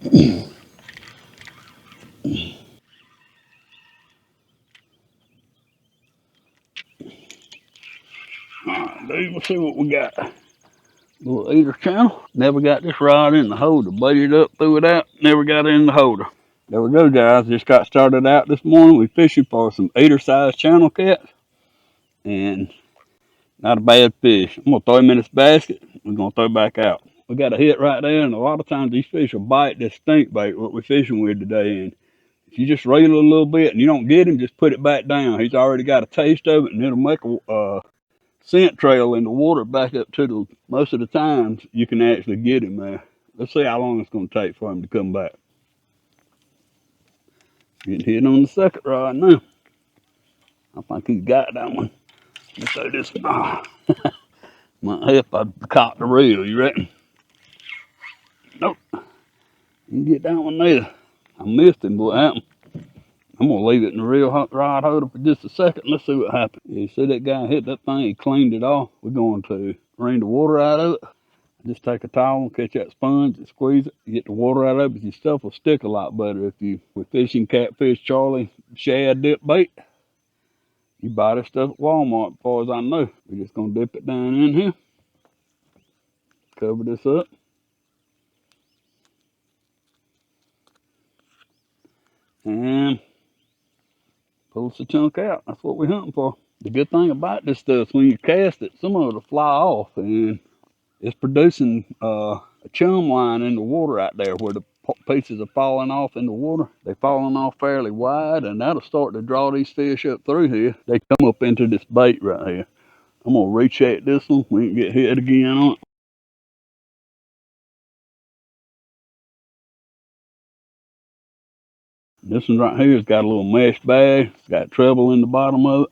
Alright, dude, let's see what we got. Little eater channel. Never got this rod in the holder. Baited up, threw it out, never got it in the holder. There we go, guys. Just got started out this morning. We fishing for some eater size channel cats. And not a bad fish. I'm gonna throw him in this basket. We're gonna throw back out. We got a hit right there, and a lot of times these fish will bite this stink bait what we're fishing with today. And if you just reel it a little bit and you don't get him, just put it back down. He's already got a taste of it, and it'll make a scent trail in the water back up to the, most of the times you can actually get him there. Let's see how long it's going to take for him to come back. Getting hit on the second rod now. I think he's got that one. Let's throw this one. Might help if I caught the reel, you reckon? Nope. Didn't get that one there. I missed him, what happened? I'm going to leave it in the reel rod holder for just a second. Let's see what happens. You see that guy hit that thing? He cleaned it off. We're going to drain the water out of it. Just take a towel, catch that sponge, and squeeze it, get the water out of it. Your stuff will stick a lot better if we're fishing catfish, Charlie, shad dip bait. You buy this stuff at Walmart, as far as I know. We're just gonna dip it down in here, cover this up, and pull us a chunk out. That's what we're hunting for. The good thing about this stuff is when you cast it, some of it will fly off, and it's producing a chum line in the water out there where the pieces are falling off in the water. They're falling off fairly wide, and that'll start to draw these fish up through here. They come up into this bait right here. I'm gonna recheck this one. We can get hit again on it. This one right here has got a little mesh bag. It's got treble in the bottom of it.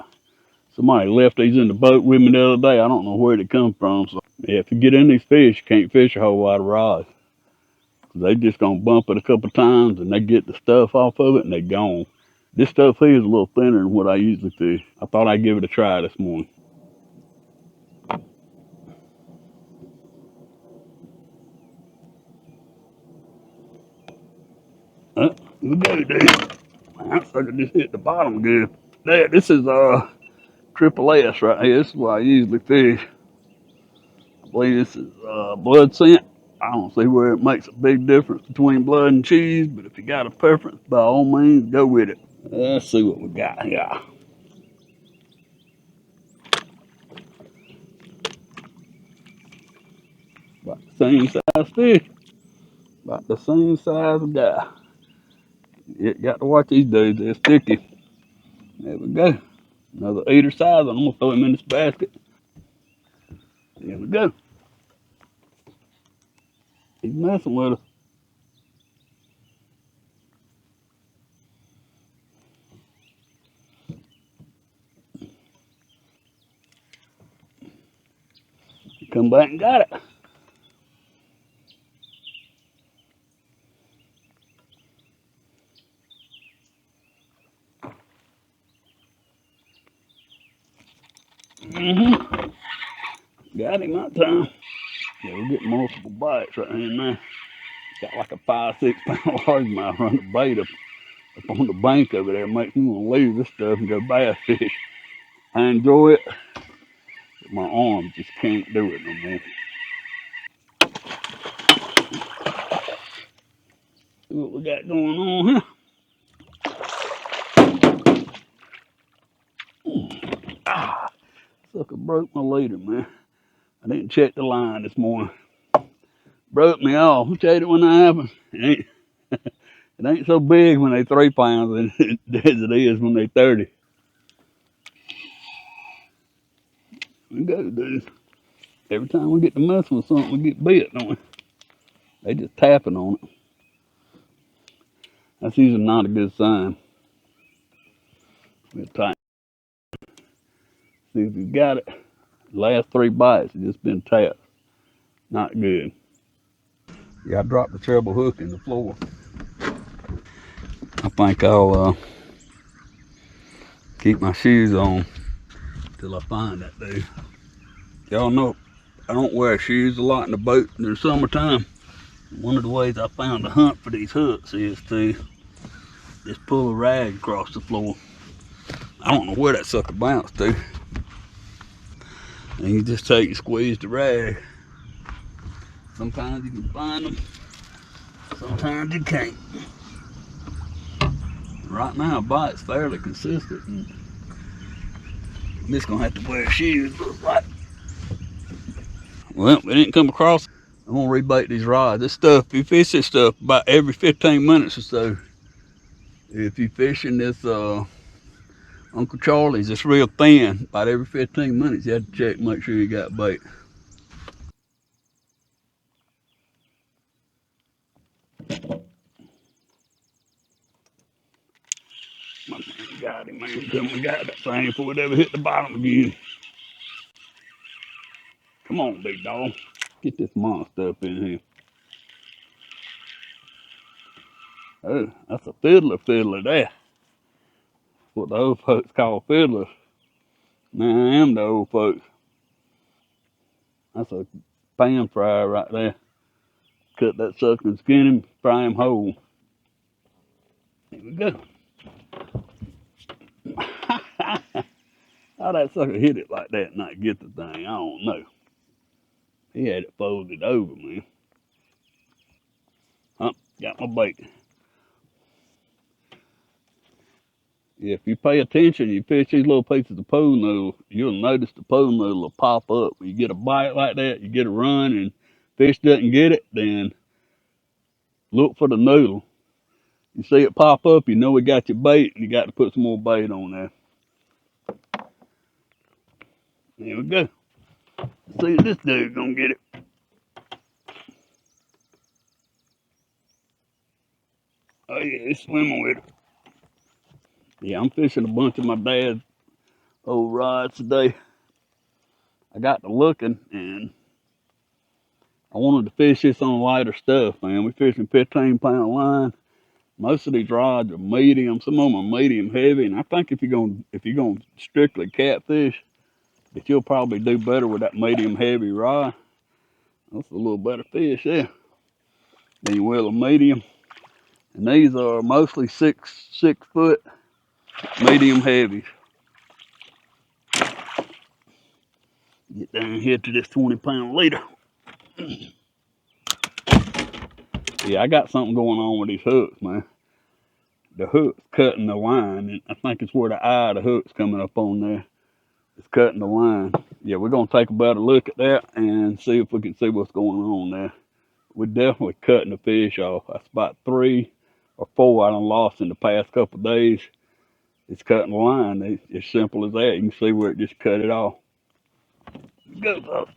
Somebody left these in the boat with me the other day. I don't know where they come from. So yeah, if you get in these fish, you can't fish a whole lot of rods. They just gonna bump it a couple times and they get the stuff off of it and they gone. This stuff here is a little thinner than what I usually fish. I thought I'd give it a try this morning. Here we go, dude. That sucker just hit the bottom good. There, this is triple S right here. This is what I usually fish. I believe this is blood scent. I don't see where it makes a big difference between blood and cheese, but if you got a preference, by all means, go with it. Let's see what we got here. About the same size fish. About the same size guy. You got to watch these dudes, they're sticky. There we go. Another eater size, I'm gonna throw him in this basket. There we go. He's messing with us. Come back and got it. Got him that time. Yeah, we're getting multiple bites right here now. Got like a 5-6 pound largemouth running the bait up on the bank over there. Makes me want to leave this stuff and go bass fish. I enjoy it, but my arms just can't do it no more. See what we got going on here. Sucker broke my leader, man. I didn't check the line this morning. Broke me off. I'll tell you when that happens. It ain't so big when they 3 pounds as it is when they 30. We go, dude. Every time we get to mess with something, we get bit, don't we? They just tapping on it. That's usually not a good sign. We'll tighten. See if you got it. The last 3 bites have just been tapped. Not good. Yeah, I dropped the treble hook in the floor. I think I'll keep my shoes on till I find that dude. Y'all know I don't wear shoes a lot in the boat in the summertime. One of the ways I found to hunt for these hooks is to just pull a rag across the floor. I don't know where that sucker bounced to. And you just take and squeeze the rag. Sometimes you can find them, sometimes you can't. Right now, bite's fairly consistent. And I'm just gonna have to wear shoes, looks like. Well, we didn't come across. I'm gonna rebait these rods. This stuff, you fish this stuff about every 15 minutes or so. If you fishing this Uncle Charlie's, it's real thin. About every 15 minutes, you have to check, make sure you got bait. My man got him, man. Tell me we got that thing before it ever hit the bottom again. Come on, big dog. Get this monster up in here. Oh, that's a fiddler there. What the old folks call fiddlers. Man, I am the old folks. That's a pan fryer right there. Cut that sucker and skin him, fry him whole. Here we go. How that sucker hit it like that and not get the thing, I don't know. He had it folded over, man. Huh, got my bait. Yeah, if you pay attention, you fish these little pieces of pool noodle, you'll notice the pool noodle will pop up. When you get a bite like that, you get a run and fish doesn't get it, then look for the noodle. You see it pop up, you know we got your bait, and you got to put some more bait on there. Here we go. Let's see if this dude gonna get it. Oh yeah, he's swimming with it. Yeah, I'm fishing a bunch of my dad's old rods today. I got to looking and I wanted to fish this on lighter stuff, man. We're fishing 15-pound line. Most of these rods are medium. Some of them are medium heavy, and I think if you're gonna strictly catfish, that you'll probably do better with that medium heavy rod. That's a little better fish there than you will a medium. And these are mostly six foot medium heavies. Get down here to this 20-pound leader. Yeah, I got something going on with these hooks, man. The hook's cutting the line, and I think it's where the eye of the hook's coming up on there. It's cutting the line. Yeah, we're gonna take a better look at that and see if we can see what's going on there. We're definitely cutting the fish off. That's about 3 or 4 I done lost in the past couple of days. It's cutting the line. It's simple as that. You can see where it just cut it off. Go, folks.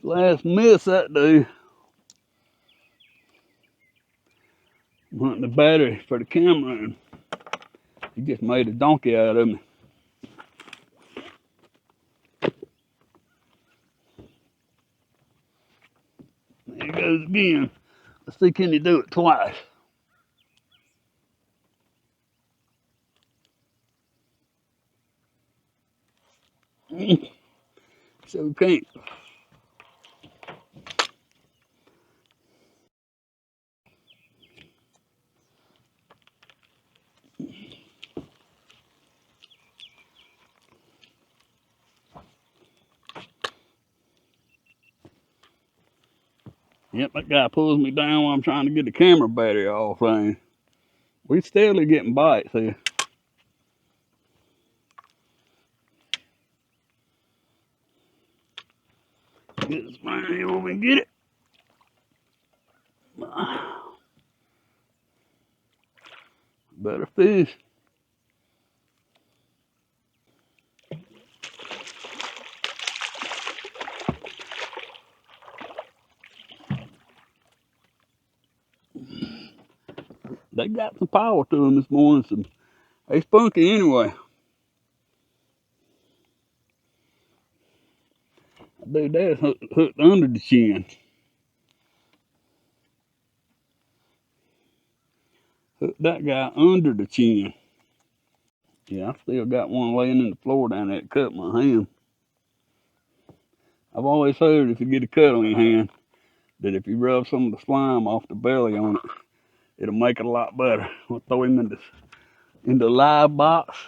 Last miss that dude. I'm hunting the battery for the camera and he just made a donkey out of me. There he goes again. Let's see, can he do it twice? So we can't. Yep, that guy pulls me down while I'm trying to get the camera battery off. We steadily getting bites here. Get this man here over and get it. Better fish. They got some power to them this morning. They spunky anyway. Dude, that's hooked under the chin. Hooked that guy under the chin. Yeah, I still got one laying in the floor down there that cut my hand. I've always heard if you get a cut on your hand, that if you rub some of the slime off the belly on it, it'll make it a lot better. We'll throw him in the live box.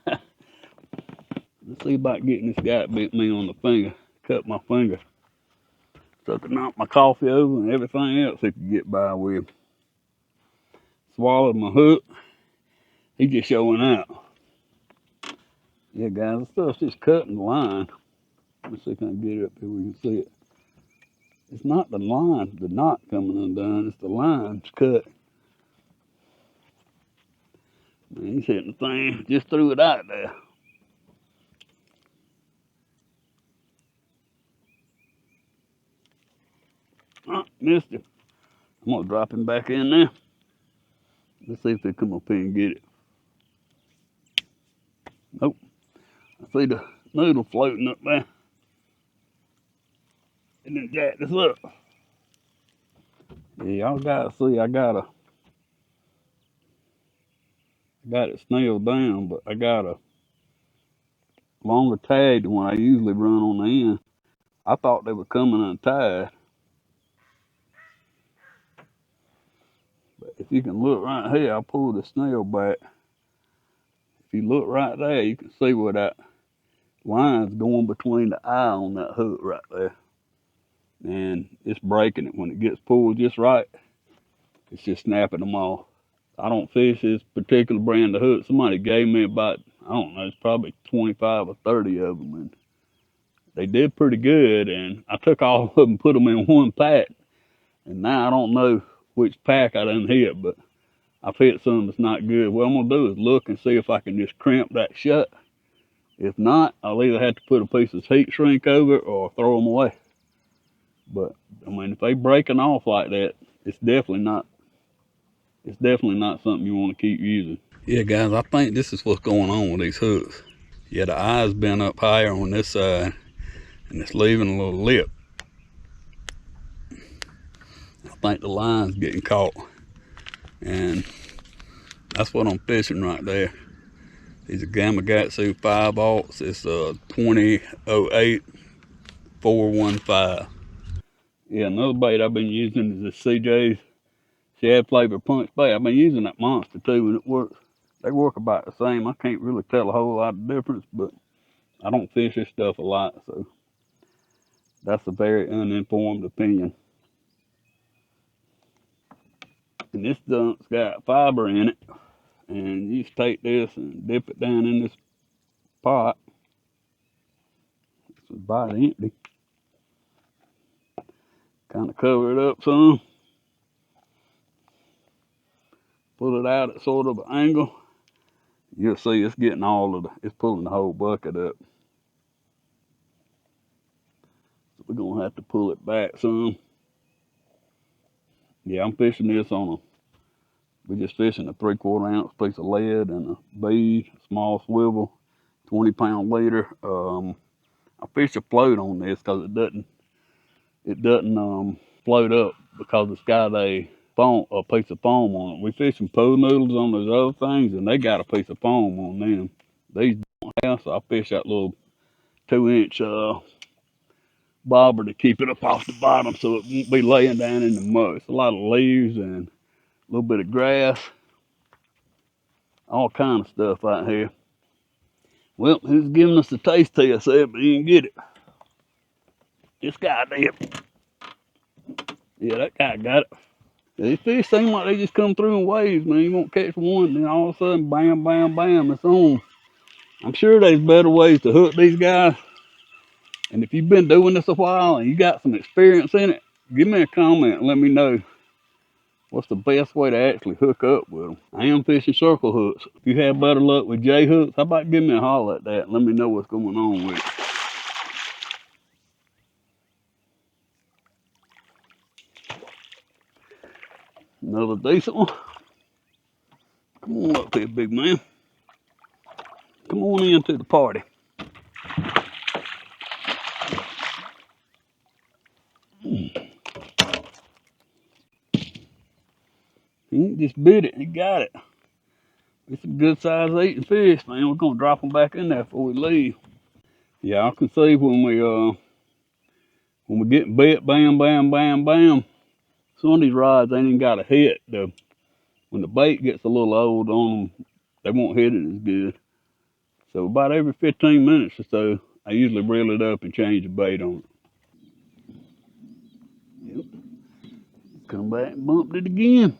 Let's see about getting this guy that bit me on the finger, cut my finger. So I could knock my coffee over and everything else he could get by with. Swallowed my hook. He just showing out. Yeah, guys, the stuff's just cutting the line. Let's see if I can get it up here where you can see it. It's not the line, the knot coming undone. It's the line's cut. Man, he's hitting the thing. Just threw it out there. Oh, missed it. I'm gonna drop him back in there. Let's see if they come up here and get it. Nope. I see the noodle floating up there. And then jack this up. Yeah, y'all gotta see, I got it snailed down, but I got a longer tag than what I usually run on the end. I thought they were coming untied. But if you can look right here, I pulled the snail back. If you look right there, you can see where that line's going between the eye on that hook right there. And it's breaking it when it gets pulled just right. It's just snapping them off. I don't fish this particular brand of hook. Somebody gave me about, I don't know, it's probably 25 or 30 of them. And they did pretty good. And I took all of them and put them in one pack. And now I don't know which pack I done hit, but I've hit some that's not good. What I'm gonna do is look and see if I can just crimp that shut. If not, I'll either have to put a piece of heat shrink over it or throw them away. But I mean, if they breaking off like that, it's definitely not something you want to keep using. Yeah, guys, I think this is what's going on with these hooks. Yeah, the eye's been up higher on this side, and it's leaving a little lip. I think the line's getting caught, and that's what I'm fishing right there. These are Gamakatsu 5/0. It's 2008 415. Yeah, another bait I've been using is this CJ's shad flavor punch bait. I've been using that monster too, and it works. They work about the same. I can't really tell a whole lot of difference, but I don't fish this stuff a lot, so that's a very uninformed opinion. And this dunk's got fiber in it, and you just take this and dip it down in this pot. It's about empty. Kind of cover it up some. Pull it out at sort of an angle. You'll see it's getting it's pulling the whole bucket up. So we're gonna have to pull it back some. Yeah, I'm fishing this we're just fishing a 3/4 ounce piece of lead and a bead, a small swivel, 20-pound leader. I fish a float on this because it doesn't float up because it's got a piece of foam on it. We fish some pool noodles on those other things, and they got a piece of foam on them. These don't have, so I fish that little 2-inch bobber to keep it up off the bottom so it won't be laying down in the mud. It's a lot of leaves and a little bit of grass, all kind of stuff out here. Well, who's giving us the taste test there, but he didn't get it. This guy did. Yeah, that guy got it. These fish seem like they just come through in waves, man. You won't catch one, then all of a sudden, bam, bam, bam, it's on. I'm sure there's better ways to hook these guys. And if you've been doing this a while and you got some experience in it, give me a comment and let me know what's the best way to actually hook up with them. I am fishing circle hooks. If you have better luck with J hooks, how about give me a holler at that and let me know what's going on with it. Another decent one. Come on up here, big man. Come on into the party. He ain't just bit it, he got it. It's a good size eating fish, man. We're gonna drop them back in there before we leave. Yeah, I can see when we get bit, bam, bam, bam, bam. Some of these rods ain't even got a hit. When the bait gets a little old on them, they won't hit it as good. So about every 15 minutes or so, I usually reel it up and change the bait on it. Yep. Come back and bumped it again.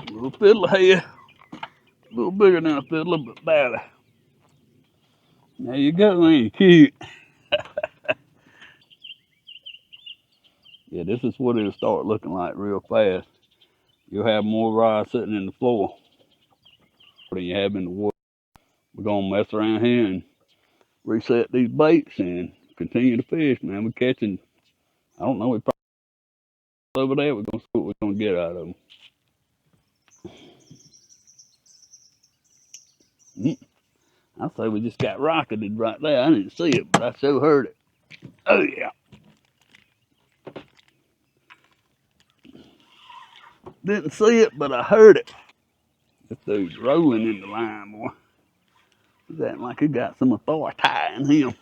Little fiddler head. A little bigger than a fiddler, but barely. There you go, ain't it cute? Yeah, this is what it'll start looking like real fast. You'll have more rods sitting in the floor than you have in the water. We're gonna mess around here and reset these baits and continue to fish, man. We're catching, I don't know, we probably over there. We're gonna see what we're gonna get out of them. I say we just got rocketed right there. I didn't see it, but I so heard it. Oh yeah. Didn't see it, but I heard it. This dude's rolling in the line, boy. He's acting like he got some authority in him.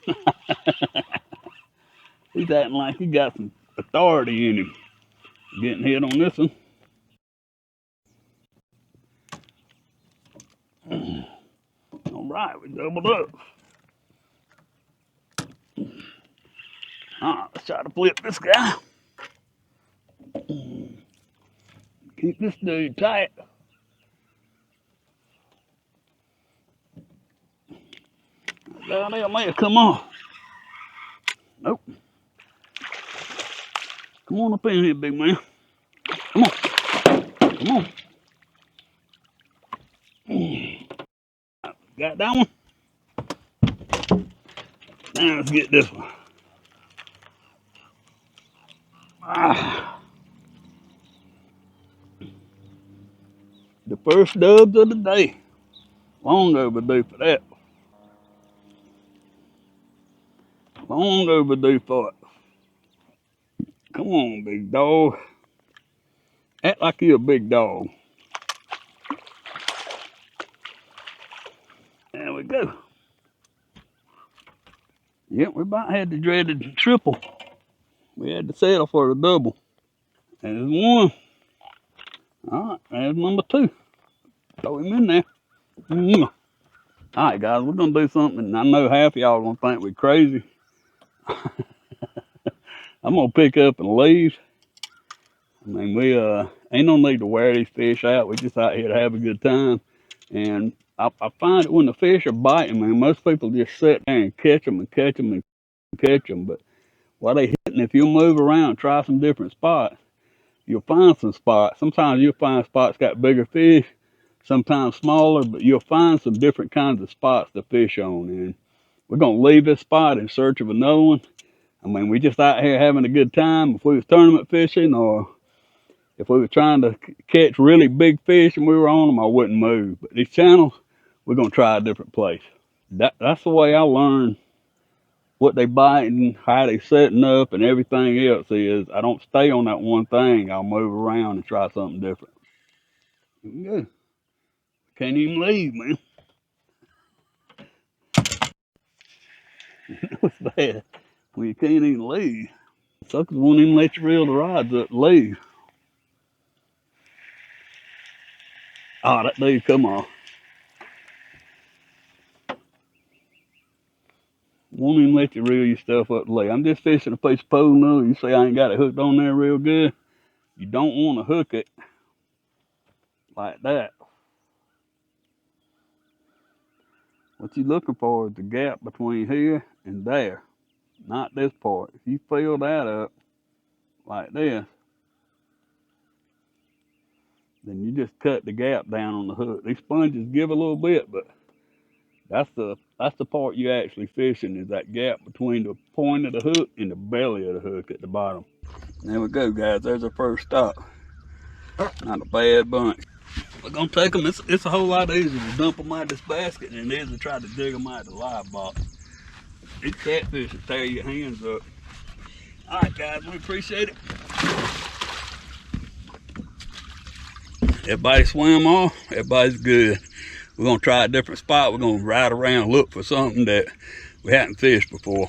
He's acting like he got some authority in him. Getting hit on this one. All right, we doubled up. All right, let's try to flip this guy. Keep this dude tight. Down there may have come off. Nope. Come on up in here, big man. Come on. Come on. Got that one? Now let's get this one. Ah. The first dubs of the day. Long overdue for that. Long overdue for it. Come on, big dog. Act like you're a big dog. There we go. Yep, we about had the dreaded triple. We had to settle for the double. There's one. All right, there's number two. Throw him in there. All right, guys, we're gonna do something, and I know half of y'all gonna think we're crazy. I'm gonna pick up and leave. I mean, we ain't no need to wear these fish out. We just out here to have a good time. And I find that when the fish are biting, man, most people just sit there and catch them and catch them and catch them. But while they hitting, if you move around, try some different spots, you'll find some spots. Sometimes you'll find spots got bigger fish, sometimes smaller, but you'll find some different kinds of spots to fish on. And we're gonna leave this spot in search of another one. I mean, we just out here having a good time. If we was tournament fishing or if we were trying to catch really big fish and we were on them, I wouldn't move. But these channels, we're gonna try a different place. That's the way I learn what they biting, how they setting up, and everything else is. I don't stay on that one thing. I'll move around and try something different. Yeah. Can't even leave, man. It's bad when you can't even leave. Suckers won't even let you reel the rods up to leave. Oh, that dude come on. Won't even let you reel your stuff up to leave. I'm just fishing a piece of pole now. You say I ain't got it hooked on there real good. You don't want to hook it like that. What you're looking for is the gap between here and there, not this part. If you fill that up like this, then you just cut the gap down on the hook. These sponges give a little bit, but that's the part you actually fishing, is that gap between the point of the hook and the belly of the hook at the bottom. There we go, guys. There's our first stop. Not a bad bunch. We're gonna take them. It's a whole lot easier to dump them out of this basket than it is to try to dig them out of the live box. These catfish will tear your hands up. All right, guys, we appreciate it. Everybody swam off. Everybody's good. We're gonna try a different spot. We're gonna ride around and look for something that we hadn't fished before.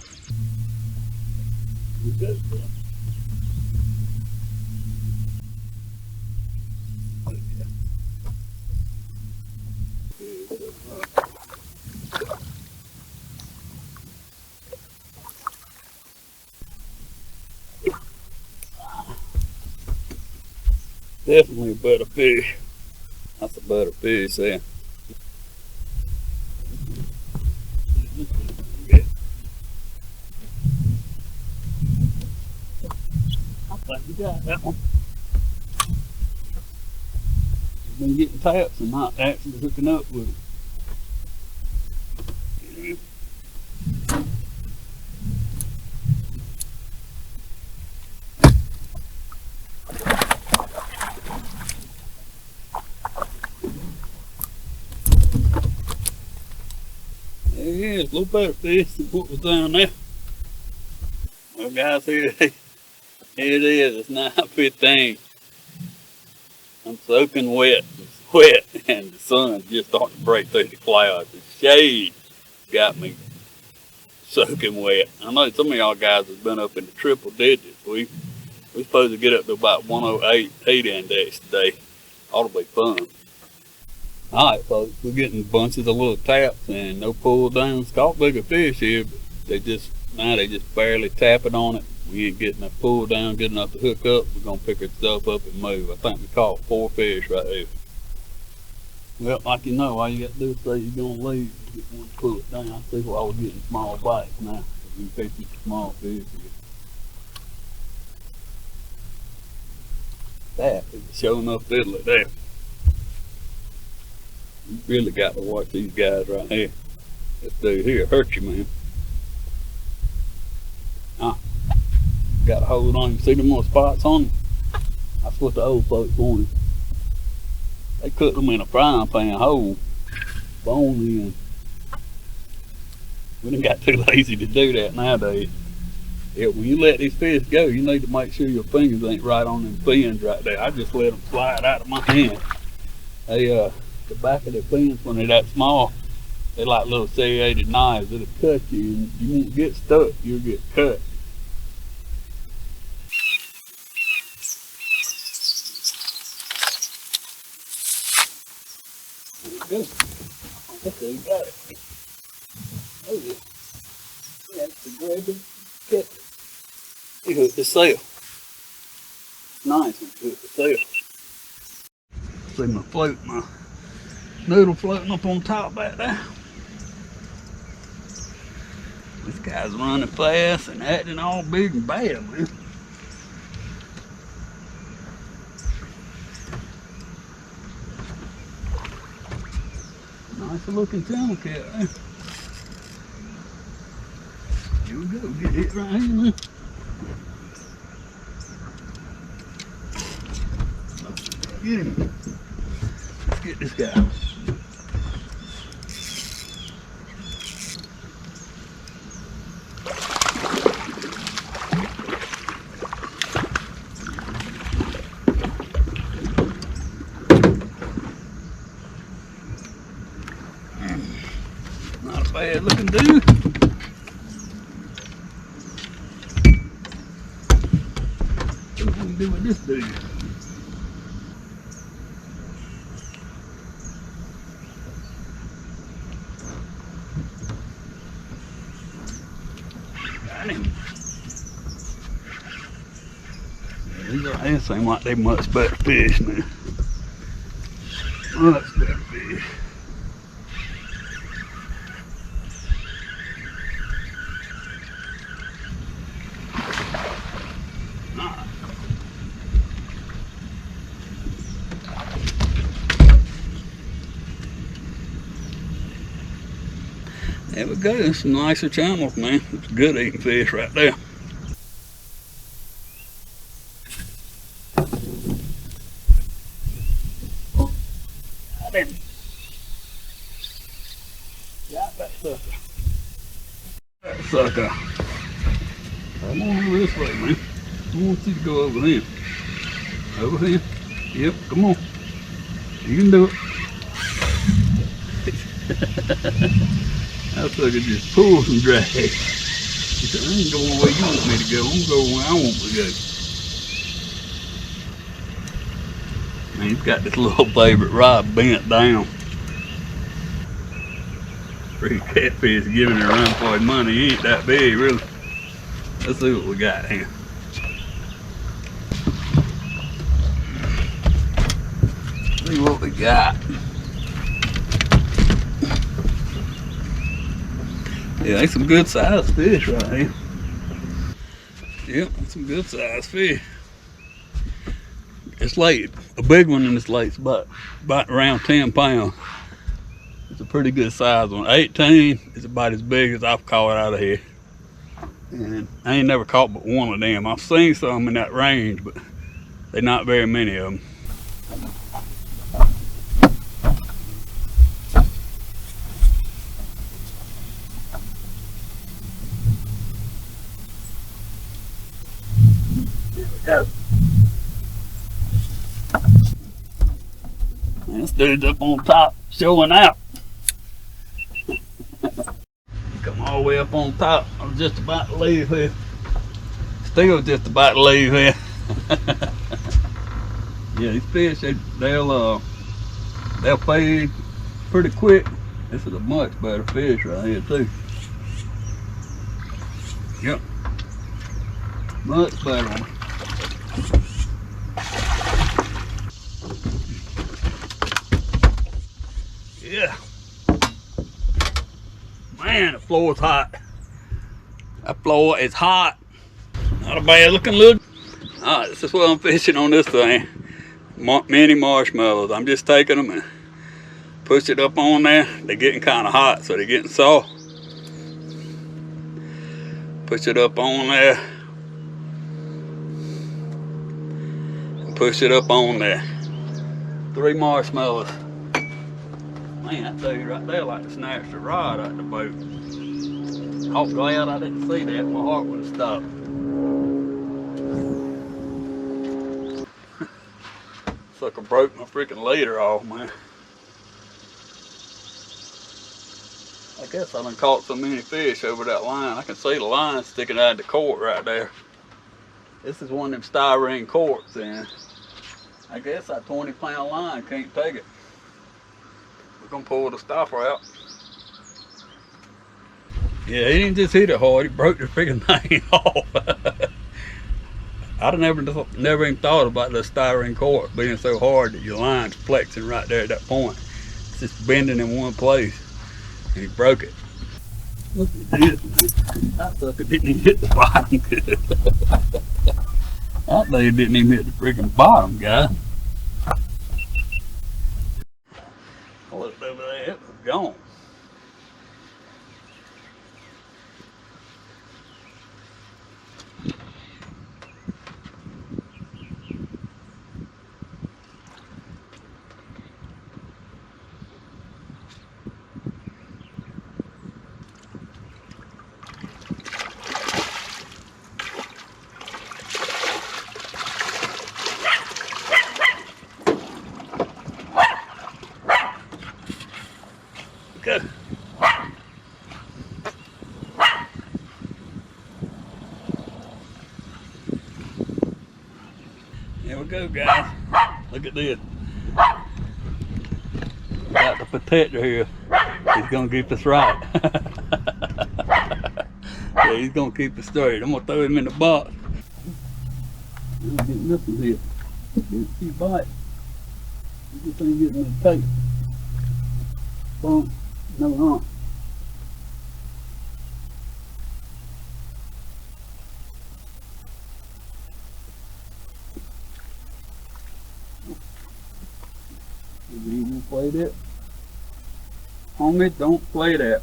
Definitely a better fish. That's a better fish there. I think we got that one. We've been getting taps and not actually hooking up with it. There he is, a little better fish than what was down there. Well guys, here it is, it's 9:15. I'm soaking wet, it's wet, and the sun's just starting to break through the clouds. The shade got me soaking wet. I know some of y'all guys have been up in the triple digits. We're supposed to get up to about 108 heat index today. Ought to be fun. Alright folks, we're getting bunches of little taps and no pull downs. Caught bigger fish here, but they just barely tapping on it. We ain't getting a pull down good enough to hook up. We're gonna pick our stuff up and move. I think we caught 4 fish right there. Well, like you know, all you got to do is say you're gonna leave and get one to pull it down. I see why we're getting small bites now. We can catch some small fish here. That is showing up fiddly there. You really got to watch these guys right here. This dude here hurt you, man. Got to hold on. You see them more spots on him? That's what the old folks wanted. They cooked them in a frying pan whole, bone in. We done got too lazy to do that nowadays. Yeah, when you let these fish go, you need to make sure your fingers ain't right on them fins right there. I just let them slide out of my hand. They, the back of their fins, when they're that small, they're like little serrated knives. It'll cut you and you won't get stuck, you'll get cut. Good. That's how you got it. Oh yeah. That's the grabber. Catch it. He hooked the sail. Nice one, hooked the sail. See my float, my noodle floating up on top back there. This guy's running fast and acting all big and bad, man. Nice looking channel cat there. Here we go, get it right here now. Get him. Let's get this guy. Not a bad looking dude. What do we do with this dude? Got him. Yeah, these right here seem like they much better fish now. Much better fish. There we go, some nicer channels, man. It's good eating fish right there. sucker. That sucker. Come on over this way, man. I want you to go over here. Over here. Yep, come on. You can do it. That sucker just pulls and drags. He said, I ain't going where you want me to go. I'm going where I want to go. Man, he's got this little favorite rod bent down. Freaking catfish giving it a run for his money. He ain't that big, really. Let's see what we got here. See what we got. Yeah, that's some good sized fish right here. Yep, that's some good sized fish. It's late. A big one in this lake's about around 10 pounds. It's a pretty good size one. 18 is about as big as I've caught out of here. And I ain't never caught but one of them. I've seen some in that range, but they're not very many of them. There we go. This dude's up on top, showing out. Come all the way up on top. I was just about to leave here. Still just about to leave here. Yeah, these fish, they'll fade pretty quick. This is a much better fish right here too. Yep, much better one. Yeah. Man, the floor is hot. That floor is hot. Not a bad looking little. Alright, this is what I'm fishing on this thing. Mini marshmallows. I'm just taking them and push it up on there. They're getting kind of hot, so they're getting soft. Push it up on there. And push it up on there. 3 marshmallows. Man, that dude right there like to snatch the rod out the boat. I'm glad I didn't see that. My heart would have stopped. Sucker broke my freaking leader off, man. I guess I done caught so many fish over that line. I can see the line sticking out of the court right there. This is one of them styrene corks, and I guess that 20-pound line can't take it. We're gonna pull the stopper out. Yeah, he didn't just hit it hard, he broke the freaking thing off. I'd never even thought about the styrene cork being so hard that your line's flexing right there at that point. It's just bending in one place, and he broke it. Look at this. That sucker didn't even hit the bottom good. That dude didn't even hit the freaking bottom, guys. I looked over there, it was gone. Good. There we go, guys. Look at this. Got the protector here. He's gonna keep us right. Yeah, he's gonna keep us straight. I'm gonna throw him in the box. I'm getting this one here. Get a few bites. This thing getting in the tape. Boom. No hump. Did you even play that? Homie, don't play that.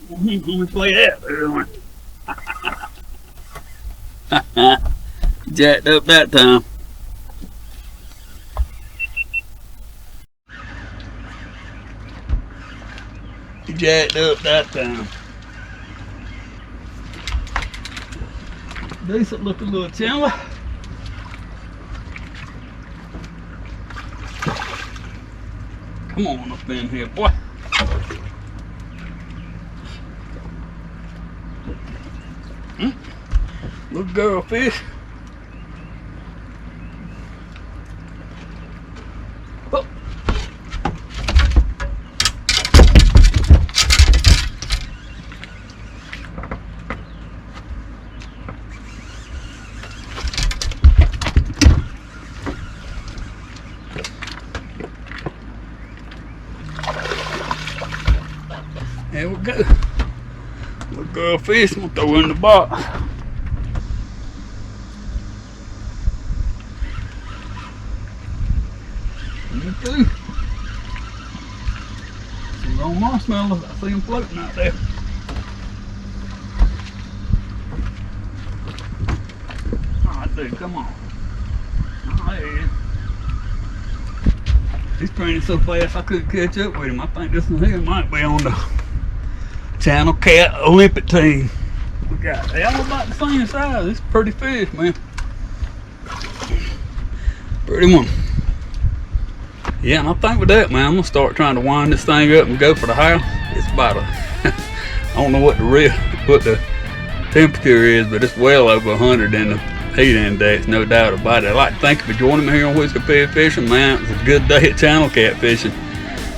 Homie, play that. Jacked up that time. He jacked up that time. Decent looking little chandler. Come on up in here, boy. Little girl fish. Oh. There we go. Little girl fish, I'm gonna throw her in the box. Too. Some long marshmallows, I see them floating out there. Alright, dude, come on. Oh, there he is. He's training so fast I couldn't catch up with him. I think this one here might be on the Channel Cat Olympic team. We got, they all about the same size. It's a pretty fish, man. Pretty one. Yeah, and I think with that, man, I'm gonna start trying to wind this thing up and go for the house. It's about a, I don't know what the temperature is, but it's well over 100 in the heat index, no doubt about it. I'd like to thank you for joining me here on Whisker Pig Fishing, man. It's a good day at channel catfishing.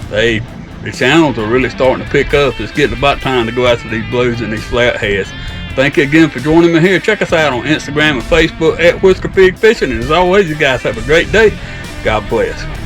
The channels are really starting to pick up. It's getting about time to go after these blues and these flatheads. Thank you again for joining me here. Check us out on Instagram and Facebook at Whisker Pig Fishing. And as always, you guys have a great day. God bless.